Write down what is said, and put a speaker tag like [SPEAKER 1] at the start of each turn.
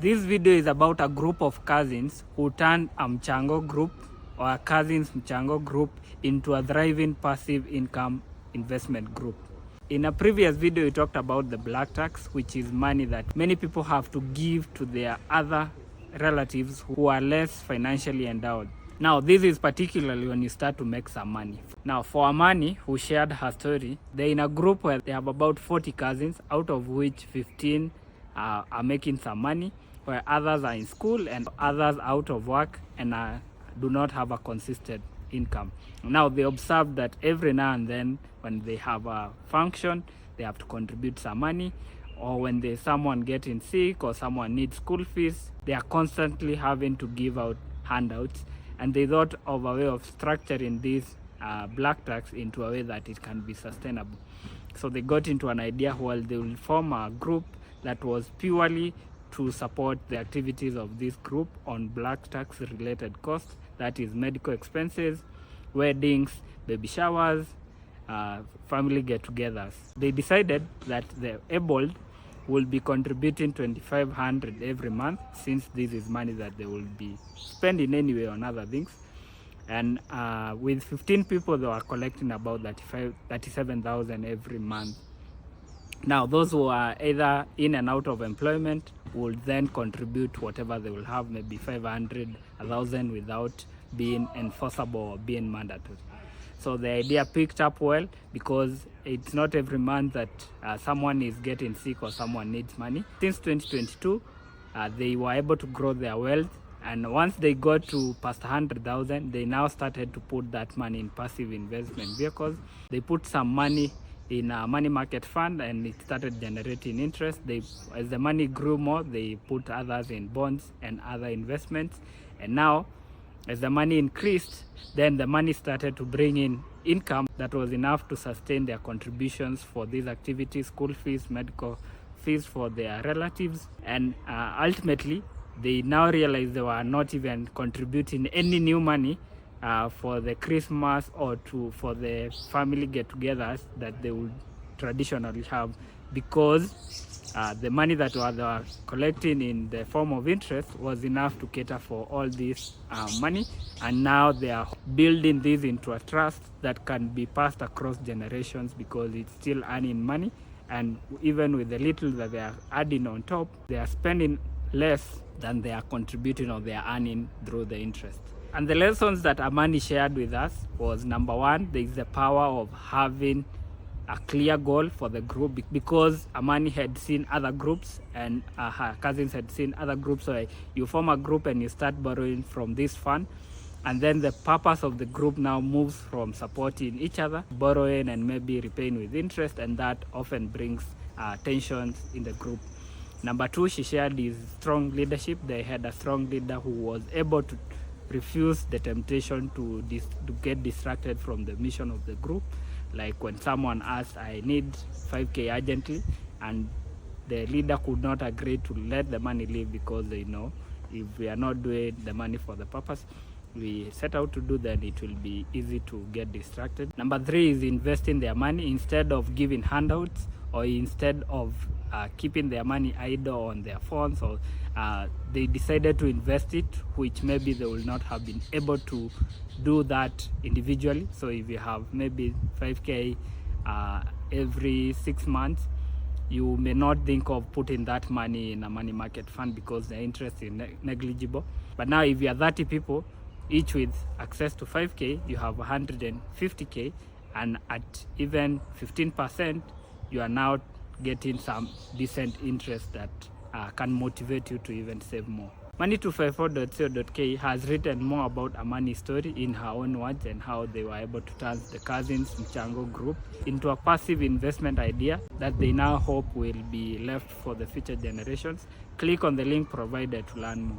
[SPEAKER 1] This video is about a group of cousins who turned a 𝐓𝐡𝐞𝐲 group or a cousins 𝐓𝐡𝐞𝐲 group into a thriving passive income investment group. In a previous video, we talked about the black tax, which is money that many people have to give to their other relatives who are less financially endowed. Now, this is particularly when you start to make some money. Now, for Amani, who shared her story, they're in a group where they have about 40 cousins, out of which 15 are making some money, where others are in school and others out of work and do not have a consistent income. Now, they observe that every now and then when they have a function, they have to contribute some money, or when someone getting sick or someone needs school fees, they are constantly having to give out handouts. And they thought of a way of structuring this black tax into a way that it can be sustainable. So they got into an idea where they will form a group that was purely to support the activities of this group on black tax related costs, that is medical expenses, weddings, baby showers, family get-togethers. They decided that the able will be contributing 2,500 every month, since this is money that they will be spending anyway on other things. And with 15 people, they were collecting about 37,000 every month. Now, those who are either in and out of employment will then contribute whatever they will have, maybe 500, 1,000, without being enforceable or being mandatory. So the idea picked up well, because it's not every month that someone is getting sick or someone needs money. Since 2022, they were able to grow their wealth, and once they got to past 100,000, they now started to put that money in passive investment vehicles. They put some money in a money market fund, and it started generating interest. As the money grew more, they put others in bonds and other investments, and now as the money increased, then the money started to bring in income that was enough to sustain their contributions for these activities, school fees, medical fees for their relatives. And ultimately, they now realized they were not even contributing any new money for the Christmas or for the family get-togethers that they would traditionally have, because the money that they were collecting in the form of interest was enough to cater for all this money. And now they are building this into a trust that can be passed across generations, because it's still earning money. And even with the little that they are adding on top, they are spending less than they are contributing or they are earning through the interest. And the lessons that Amani shared with us was, number one, there is the power of having a clear goal for the group, because Amani had seen other groups and her cousins had seen other groups. So you form a group and you start borrowing from this fund, and then the purpose of the group now moves from supporting each other, borrowing and maybe repaying with interest, and that often brings tensions in the group. Number two, she shared is strong leadership. They had a strong leader who was able to refuse the temptation to get distracted from the mission of the group. Like when someone asked, I need 5K urgently, and the leader could not agree to let the money leave, because they know if we are not doing the money for the purpose we set out to do, then it will be easy to get distracted. Number three is investing their money instead of giving handouts, or instead of keeping their money idle on their phones, or they decided to invest it, which maybe they will not have been able to do that individually. So if you have maybe 5K every 6 months, you may not think of putting that money in a money market fund, because the interest is negligible. But now if you are 30 people, each with access to 5K, you have 150K, and at even 15%, you are now getting some decent interest that can motivate you to even save more. Money254.co.ke has written more about Amani's story in her own words, and how they were able to turn the cousins 𝐓𝐡𝐞𝐲 group into a passive investment idea that they now hope will be left for the future generations. Click on the link provided to learn more.